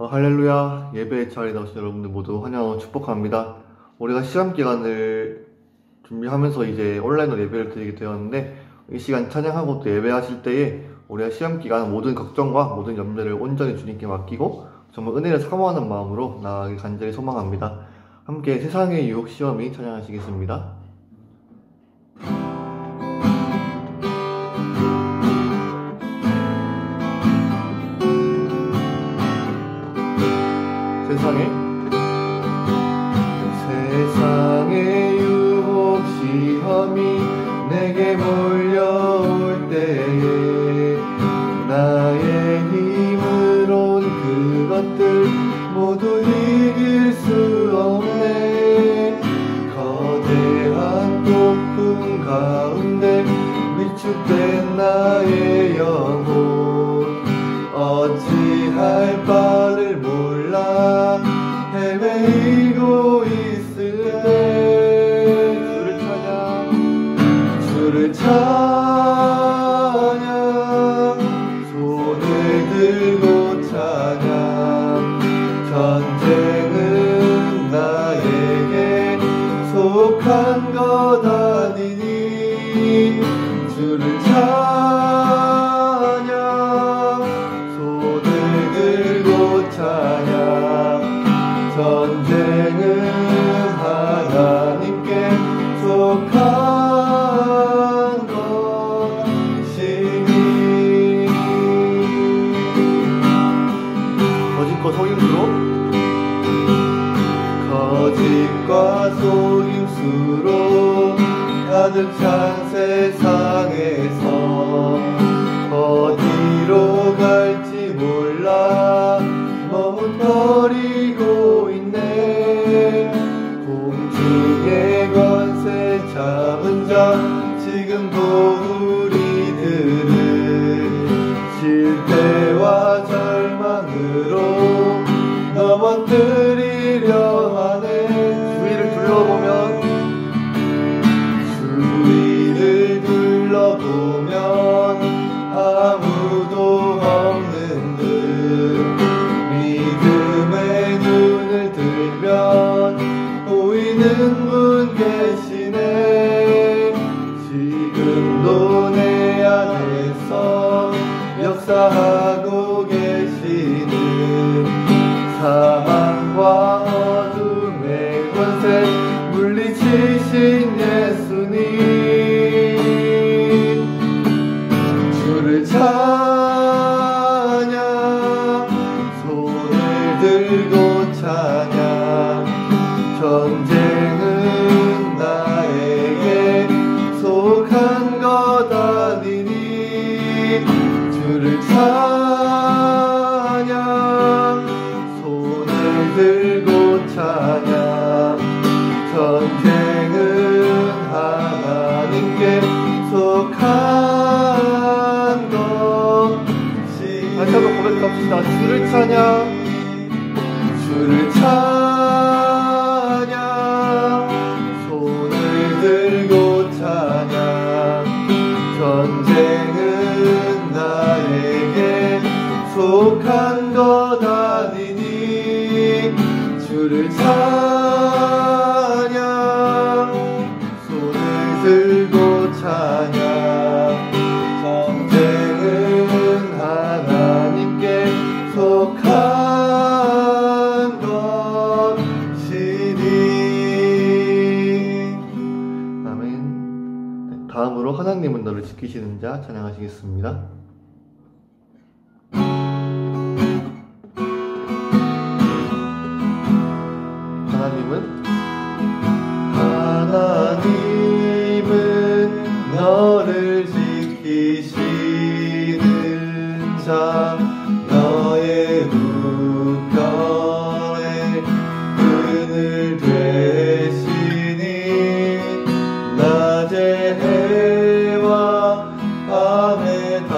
할렐루야. 예배에 자리에 나오신 여러분들 모두 환영하고 축복합니다. 우리가 시험 기간을 준비하면서 이제 온라인으로 예배를 드리게 되었는데, 이 시간 찬양하고 또 예배하실 때에 우리가 시험 기간 모든 걱정과 모든 염려를 온전히 주님께 맡기고 정말 은혜를 사모하는 마음으로 나아가길 간절히 소망합니다. 함께 세상의 유혹 시험이 찬양하시겠습니다. 세상의 유혹 시험이 내게 몰려올 때에 나의 힘으론 그것들 모두 이길 수 없네. 거대한 폭풍 가운데 위축된 나의 영혼 어찌할 바를 몰라 헤매이고 있을 때 주를 찬양 손을 들고 찬양 전쟁은 나에게 속한 것 아니니 주를 찬양 손을 들고 찬양 전쟁은 하나님께 속한 것이니 거짓과 속임수로 가득 찬 세상에서 어디로 갈지 몰라 머뭇거리고 있네. 공중의 권세 잡은 자 지금도 우리들을 실패와 절망으로 넘어뜨리려 하네. 주위를 둘러보면 아무도 없는 듯 믿음의 눈을 들면 보이는 분 계시네. 지금도 내 안에서 역사하고 계시는 사망과 어둠의 권세 물리치신 예수님 주를 찬양 손을 들고 찬양 전쟁은 나에게 속한 것 아니니 주를 찬양 손을 들고 찬양 전쟁은 하나님께 속한 것이 다시 한번 고백합시다. 주를 찬양 손을 들고 찬양 전쟁은 나에게 속한 것 아니니 주를 찬양 손을 들고 찬양 전쟁은 하나님께 속한 것이니. 아멘. 다음으로 하나님은 너를 지키시는 자 찬양하시겠습니다. 하나님은 너를 지키시는 자 너의 우편에 그늘 되시니 낮에 해와 밤에 다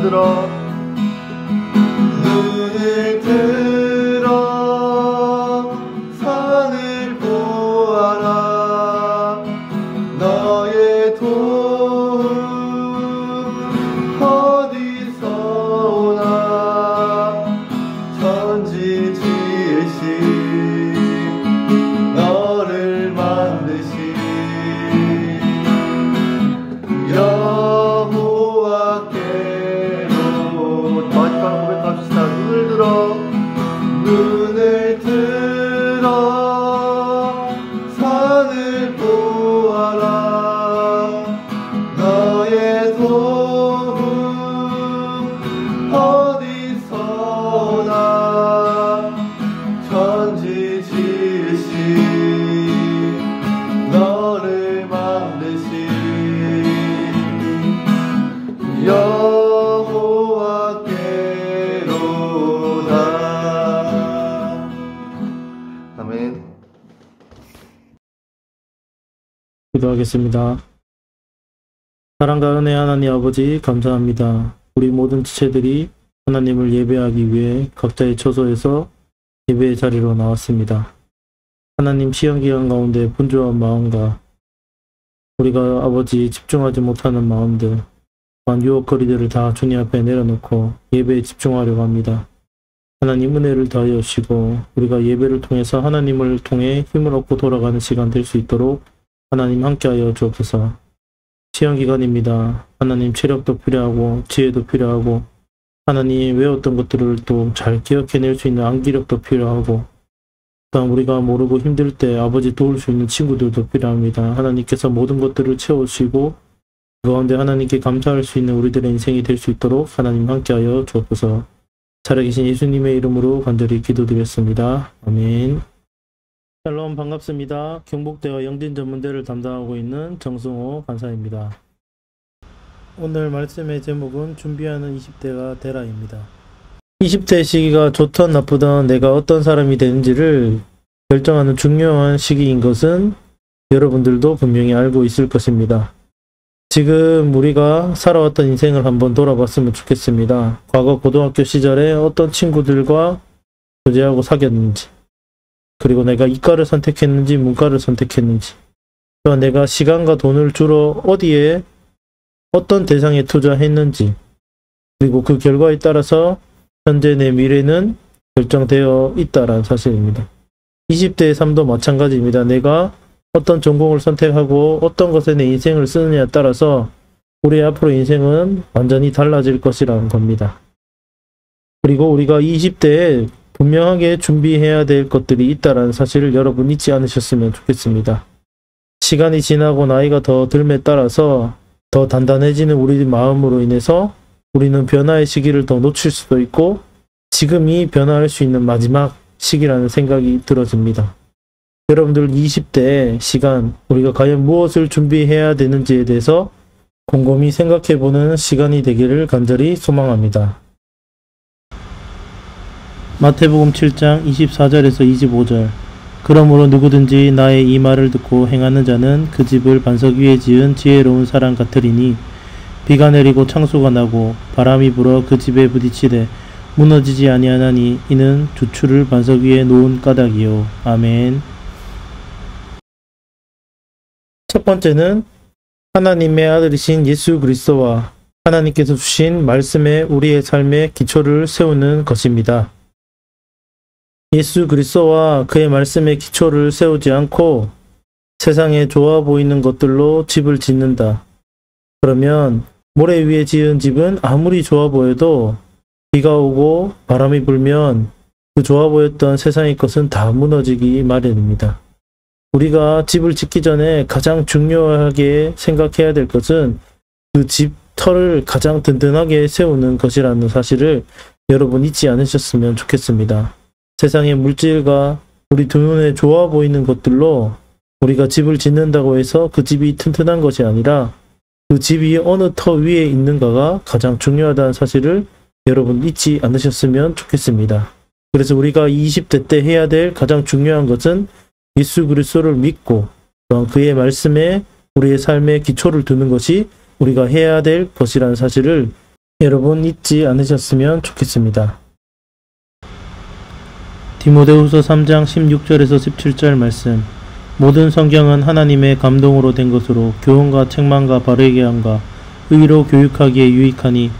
눈을 들어 눈을 들어 산을 보아라. 너의 도움 어디서 오나. 천지 지으신 너를 만드신 여호와께로. 마지막 고백합시다. 눈을 들어 눈을 들어 산을 보아라. 너의 도움 어디서 오나. 천지 지으신 너를 만드신 여호와께로다. 아멘. 기도하겠습니다. 사랑과 은혜 하나님 아버지 감사합니다. 우리 모든 지체들이 하나님을 예배하기 위해 각자의 처소에서 예배의 자리로 나왔습니다. 하나님 시험기간 가운데 분주한 마음과 우리가 아버지 집중하지 못하는 마음들, 또한 유혹거리들을 다 주님 앞에 내려놓고 예배에 집중하려고 합니다. 하나님 은혜를 더하여 주시고 우리가 예배를 통해서 하나님을 통해 힘을 얻고 돌아가는 시간 될 수 있도록 하나님 함께하여 주옵소서. 시험기간입니다. 하나님 체력도 필요하고 지혜도 필요하고 하나님 외웠던 것들을 또 잘 기억해낼 수 있는 암기력도 필요하고 또한 우리가 모르고 힘들 때 아버지 도울 수 있는 친구들도 필요합니다. 하나님께서 모든 것들을 채워주시고 그 가운데 하나님께 감사할 수 있는 우리들의 인생이 될 수 있도록 하나님 함께하여 주옵소서. 살아계신 예수님의 이름으로 간절히 기도드렸습니다. 아멘. 샬롬 반갑습니다. 경북대와 영진전문대를 담당하고 있는 정승호 간사입니다. 오늘 말씀의 제목은 준비하는 20대가 되라입니다. 20대 시기가 좋든 나쁘든 내가 어떤 사람이 되는지를 결정하는 중요한 시기인 것은 여러분들도 분명히 알고 있을 것입니다. 지금 우리가 살아왔던 인생을 한번 돌아봤으면 좋겠습니다. 과거 고등학교 시절에 어떤 친구들과 교제하고 사귀었는지, 그리고 내가 이과를 선택했는지 문과를 선택했는지, 또한 내가 시간과 돈을 주로 어디에 어떤 대상에 투자했는지, 그리고 그 결과에 따라서 현재 내 미래는 결정되어 있다는 사실입니다. 20대의 삶도 마찬가지입니다. 내가 어떤 전공을 선택하고 어떤 것에 내 인생을 쓰느냐에 따라서 우리 앞으로 인생은 완전히 달라질 것이라는 겁니다. 그리고 우리가 20대에 분명하게 준비해야 될 것들이 있다는 사실을 여러분 잊지 않으셨으면 좋겠습니다. 시간이 지나고 나이가 더 들매 따라서 더 단단해지는 우리 마음으로 인해서 우리는 변화의 시기를 더 놓칠 수도 있고 지금이 변화할 수 있는 마지막 시기라는 생각이 들어집니다. 여러분들 20대 시간 우리가 과연 무엇을 준비해야 되는지에 대해서 곰곰이 생각해보는 시간이 되기를 간절히 소망합니다. 마태복음 7장 24절에서 25절. 그러므로 누구든지 나의 이 말을 듣고 행하는 자는 그 집을 반석 위에 지은 지혜로운 사람 같으리니 비가 내리고 창수가 나고 바람이 불어 그 집에 부딪히되 무너지지 아니하나니 이는 주추를 반석 위에 놓은 까닭이요. 아멘. 첫 번째는 하나님의 아들이신 예수 그리스도와 하나님께서 주신 말씀에 우리의 삶의 기초를 세우는 것입니다. 예수 그리스도와 그의 말씀의 기초를 세우지 않고 세상에 좋아 보이는 것들로 집을 짓는다. 그러면 모래 위에 지은 집은 아무리 좋아 보여도 비가 오고 바람이 불면 그 좋아 보였던 세상의 것은 다 무너지기 마련입니다. 우리가 집을 짓기 전에 가장 중요하게 생각해야 될 것은 그 집 터를 가장 든든하게 세우는 것이라는 사실을 여러분 잊지 않으셨으면 좋겠습니다. 세상의 물질과 우리 두 눈에 좋아 보이는 것들로 우리가 집을 짓는다고 해서 그 집이 튼튼한 것이 아니라 그 집이 어느 터 위에 있는가가 가장 중요하다는 사실을 여러분 잊지 않으셨으면 좋겠습니다. 그래서 우리가 20대 때 해야 될 가장 중요한 것은 예수 그리스도를 믿고 또한 그의 말씀에 우리의 삶의 기초를 두는 것이 우리가 해야 될 것이라는 사실을 여러분 잊지 않으셨으면 좋겠습니다. 디모데후서 3장 16절에서 17절 말씀. 모든 성경은 하나님의 감동으로 된 것으로 교훈과 책망과 바르게 함과 의로 교육하기에 유익하니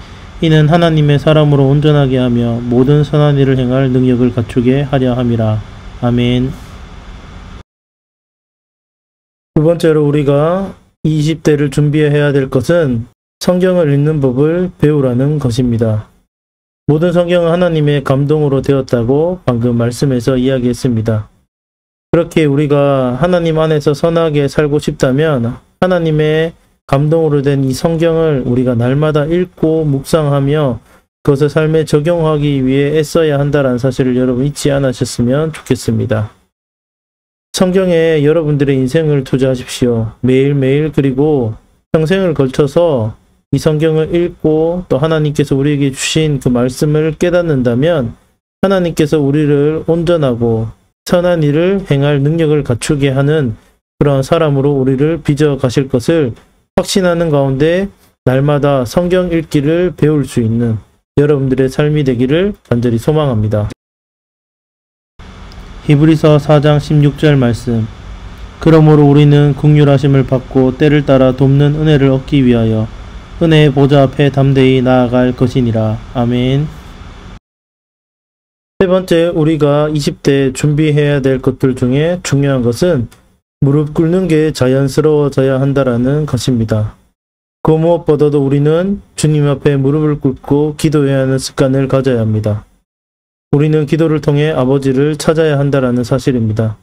이는 하나님의 사람으로 온전하게 하며 모든 선한 일을 행할 능력을 갖추게 하려 함이라. 아멘. 두 번째로 우리가 20대를 준비해야 될 것은 성경을 읽는 법을 배우라는 것입니다. 모든 성경은 하나님의 감동으로 되었다고 방금 말씀에서 이야기했습니다. 그렇게 우리가 하나님 안에서 선하게 살고 싶다면 하나님의 감동으로 된 이 성경을 우리가 날마다 읽고 묵상하며 그것을 삶에 적용하기 위해 애써야 한다는 사실을 여러분 잊지 않으셨으면 좋겠습니다. 성경에 여러분들의 인생을 투자하십시오. 매일매일 그리고 평생을 걸쳐서 이 성경을 읽고 또 하나님께서 우리에게 주신 그 말씀을 깨닫는다면 하나님께서 우리를 온전하고 선한 일을 행할 능력을 갖추게 하는 그러한 사람으로 우리를 빚어 가실 것을 확신하는 가운데 날마다 성경 읽기를 배울 수 있는 여러분들의 삶이 되기를 간절히 소망합니다. 히브리서 4장 16절 말씀. 그러므로 우리는 긍휼하심을 받고 때를 따라 돕는 은혜를 얻기 위하여 은혜의 보좌 앞에 담대히 나아갈 것이니라. 아멘. 세 번째, 우리가 20대 준비해야 될 것들 중에 중요한 것은 무릎 꿇는 게 자연스러워져야 한다라는 것입니다. 그 무엇보다도 우리는 주님 앞에 무릎을 꿇고 기도해야 하는 습관을 가져야 합니다. 우리는 기도를 통해 아버지를 찾아야 한다라는 사실입니다.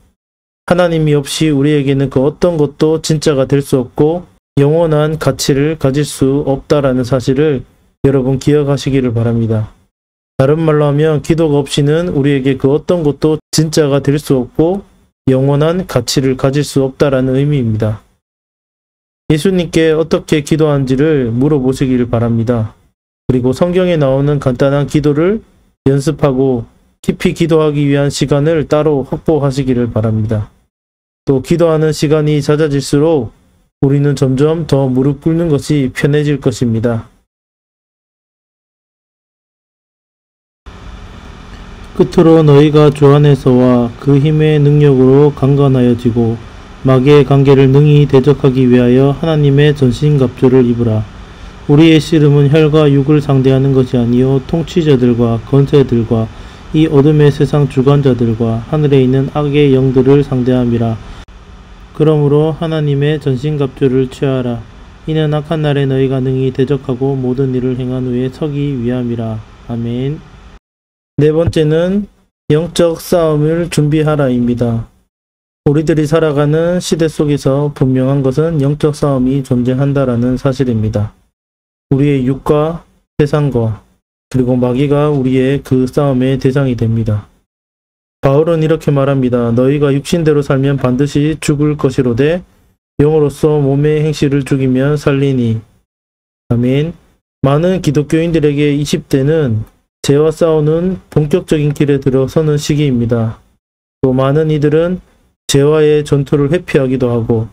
하나님이 없이 우리에게는 그 어떤 것도 진짜가 될 수 없고 영원한 가치를 가질 수 없다라는 사실을 여러분 기억하시기를 바랍니다. 다른 말로 하면 기도가 없이는 우리에게 그 어떤 것도 진짜가 될 수 없고 영원한 가치를 가질 수 없다라는 의미입니다. 예수님께 어떻게 기도하는지를 물어보시기를 바랍니다. 그리고 성경에 나오는 간단한 기도를 연습하고 깊이 기도하기 위한 시간을 따로 확보하시기를 바랍니다. 또 기도하는 시간이 잦아질수록 우리는 점점 더 무릎 꿇는 것이 편해질 것입니다. 끝으로 너희가 주 안에서와 그 힘의 능력으로 강건하여지고 마귀의 관계를 능히 대적하기 위하여 하나님의 전신갑주를 입으라. 우리의 씨름은 혈과 육을 상대하는 것이 아니요 통치자들과 권세들과 이 어둠의 세상 주관자들과 하늘에 있는 악의 영들을 상대함이라. 그러므로 하나님의 전신갑주를 취하라. 이는 악한 날에 너희가 능히 대적하고 모든 일을 행한 후에 서기 위함이라. 아멘. 네 번째는 영적 싸움을 준비하라입니다. 우리들이 살아가는 시대 속에서 분명한 것은 영적 싸움이 존재한다라는 사실입니다. 우리의 육과 세상과 그리고 마귀가 우리의 그 싸움의 대상이 됩니다. 바울은 이렇게 말합니다. 너희가 육신대로 살면 반드시 죽을 것이로되 영으로서 몸의 행실을 죽이면 살리니. 아멘. 많은 기독교인들에게 20대는 죄와 싸우는 본격적인 길에 들어서는 시기입니다. 또 많은 이들은 죄와의 전투를 회피하기도 하고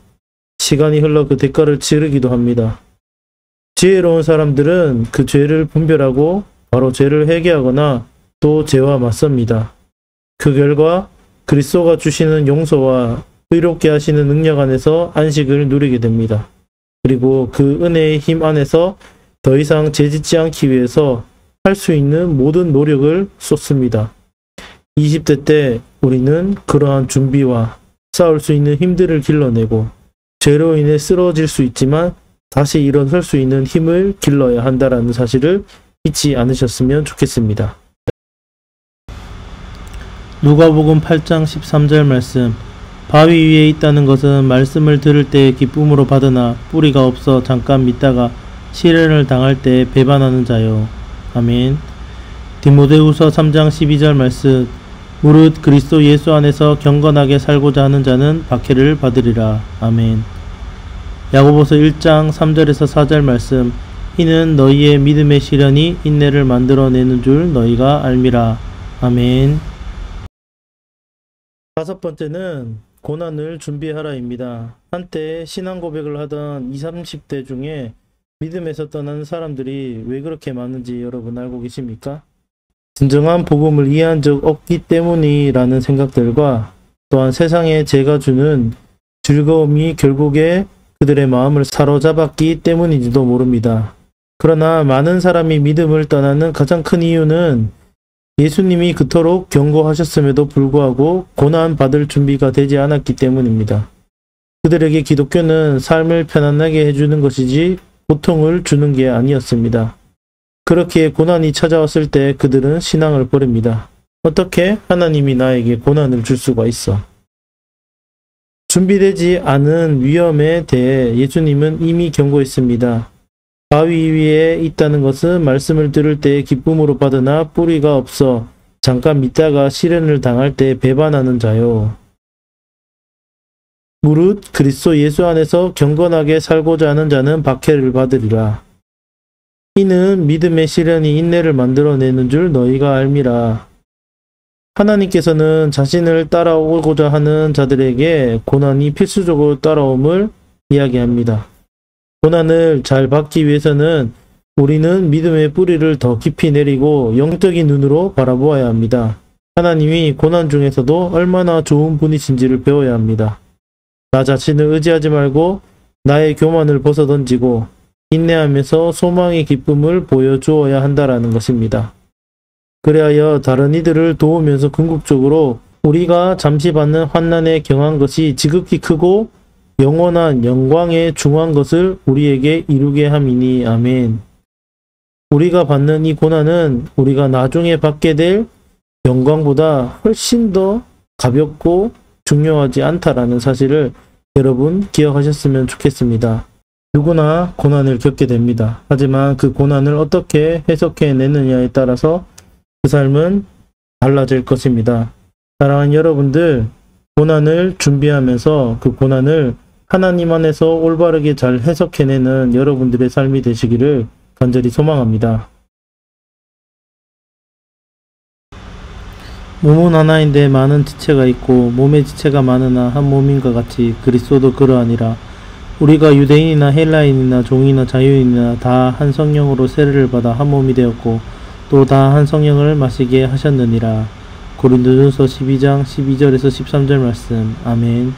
시간이 흘러 그 대가를 치르기도 합니다. 지혜로운 사람들은 그 죄를 분별하고 바로 죄를 회개하거나 또 죄와 맞섭니다. 그 결과 그리스도가 주시는 용서와 의롭게 하시는 능력 안에서 안식을 누리게 됩니다. 그리고 그 은혜의 힘 안에서 더 이상 죄짓지 않기 위해서 할 수 있는 모든 노력을 쏟습니다. 20대 때 우리는 그러한 준비와 싸울 수 있는 힘들을 길러내고 죄로 인해 쓰러질 수 있지만 다시 일어설 수 있는 힘을 길러야 한다는 사실을 잊지 않으셨으면 좋겠습니다. 누가복음 8장 13절 말씀. 바위 위에 있다는 것은 말씀을 들을 때 기쁨으로 받으나 뿌리가 없어 잠깐 믿다가 시련을 당할 때 배반하는 자요. 아멘. 디모데후서 3장 12절 말씀. 무릇 그리스도 예수 안에서 경건하게 살고자 하는 자는 박해를 받으리라. 아멘. 야고보서 1장 3절에서 4절 말씀. 이는 너희의 믿음의 시련이 인내를 만들어내는 줄 너희가 알미라. 아멘. 다섯 번째는 고난을 준비하라입니다. 한때 신앙 고백을 하던 20, 30대 중에 믿음에서 떠나는 사람들이 왜 그렇게 많은지 여러분 알고 계십니까? 진정한 복음을 이해한 적 없기 때문이라는 생각들과 또한 세상에 죄가 주는 즐거움이 결국에 그들의 마음을 사로잡았기 때문인지도 모릅니다. 그러나 많은 사람이 믿음을 떠나는 가장 큰 이유는 예수님이 그토록 경고하셨음에도 불구하고 고난받을 준비가 되지 않았기 때문입니다. 그들에게 기독교는 삶을 편안하게 해주는 것이지 고통을 주는 게 아니었습니다. 그렇게 고난이 찾아왔을 때 그들은 신앙을 버립니다. 어떻게 하나님이 나에게 고난을 줄 수가 있어? 준비되지 않은 위험에 대해 예수님은 이미 경고했습니다. 바위 위에 있다는 것은 말씀을 들을 때 기쁨으로 받으나 뿌리가 없어 잠깐 믿다가 시련을 당할 때 배반하는 자요. 무릇 그리스도 예수 안에서 경건하게 살고자 하는 자는 박해를 받으리라. 이는 믿음의 시련이 인내를 만들어내는 줄 너희가 알미라. 하나님께서는 자신을 따라오고자 하는 자들에게 고난이 필수적으로 따라옴을 이야기합니다. 고난을 잘 받기 위해서는 우리는 믿음의 뿌리를 더 깊이 내리고 영적인 눈으로 바라보아야 합니다. 하나님이 고난 중에서도 얼마나 좋은 분이신지를 배워야 합니다. 나 자신을 의지하지 말고 나의 교만을 벗어던지고 인내하면서 소망의 기쁨을 보여주어야 한다라는 것입니다. 그래야 다른 이들을 도우면서 궁극적으로 우리가 잠시 받는 환난에 경한 것이 지극히 크고 영원한 영광에 중한 것을 우리에게 이루게 함이니 아멘. 우리가 받는 이 고난은 우리가 나중에 받게 될 영광보다 훨씬 더 가볍고 중요하지 않다라는 사실을 여러분 기억하셨으면 좋겠습니다. 누구나 고난을 겪게 됩니다. 하지만 그 고난을 어떻게 해석해내느냐에 따라서 그 삶은 달라질 것입니다. 사랑하는 여러분들, 고난을 준비하면서 그 고난을 하나님 안에서 올바르게 잘 해석해내는 여러분들의 삶이 되시기를 간절히 소망합니다. 몸은 하나인데 많은 지체가 있고 몸의 지체가 많으나 한 몸인과 같이 그리스도도 그러하니라. 우리가 유대인이나 헬라인이나 종이나 자유인이나 다 한 성령으로 세례를 받아 한 몸이 되었고 또 다 한 성령을 마시게 하셨느니라. 고린도전서 12장 12절에서 13절 말씀. 아멘.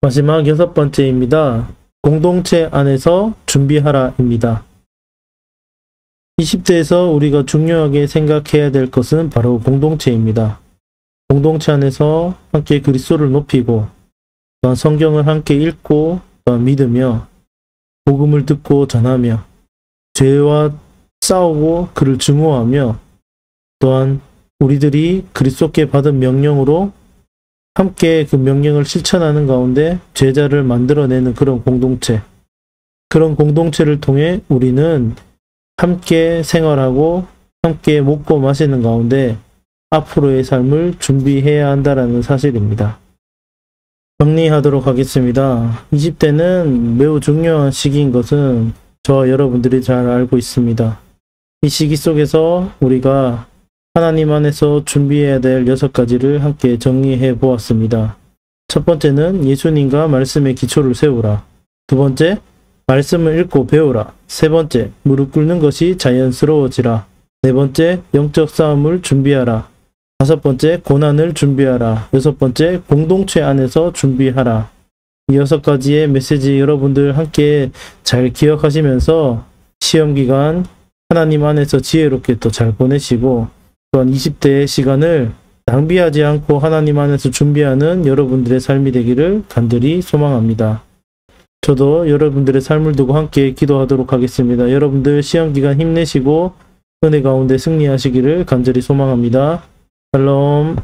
마지막 6번째입니다. 공동체 안에서 준비하라입니다. 20대에서 우리가 중요하게 생각해야 될 것은 바로 공동체입니다. 공동체 안에서 함께 그리스도를 높이고 또한 성경을 함께 읽고 또한 믿으며 복음을 듣고 전하며 죄와 싸우고 그를 증오하며 또한 우리들이 그리스도께 받은 명령으로 함께 그 명령을 실천하는 가운데 제자를 만들어내는 그런 공동체. 그런 공동체를 통해 우리는 함께 생활하고 함께 먹고 마시는 가운데 앞으로의 삶을 준비해야 한다는 사실입니다. 정리하도록 하겠습니다. 20대는 매우 중요한 시기인 것은 저와 여러분들이 잘 알고 있습니다. 이 시기 속에서 우리가 하나님 안에서 준비해야 될 6가지를 함께 정리해 보았습니다. 첫 번째는 예수님과 말씀의 기초를 세우라. 두 번째, 말씀을 읽고 배우라. 세 번째, 무릎 꿇는 것이 자연스러워지라. 네 번째, 영적 싸움을 준비하라. 다섯 번째, 고난을 준비하라. 여섯 번째, 공동체 안에서 준비하라. 이 6가지의 메시지 여러분들 함께 잘 기억하시면서 시험기간 하나님 안에서 지혜롭게 또 잘 보내시고 또한 20대의 시간을 낭비하지 않고 하나님 안에서 준비하는 여러분들의 삶이 되기를 간절히 소망합니다. 저도 여러분들의 삶을 두고 함께 기도하도록 하겠습니다. 여러분들 시험기간 힘내시고 은혜 가운데 승리하시기를 간절히 소망합니다. 샬롬.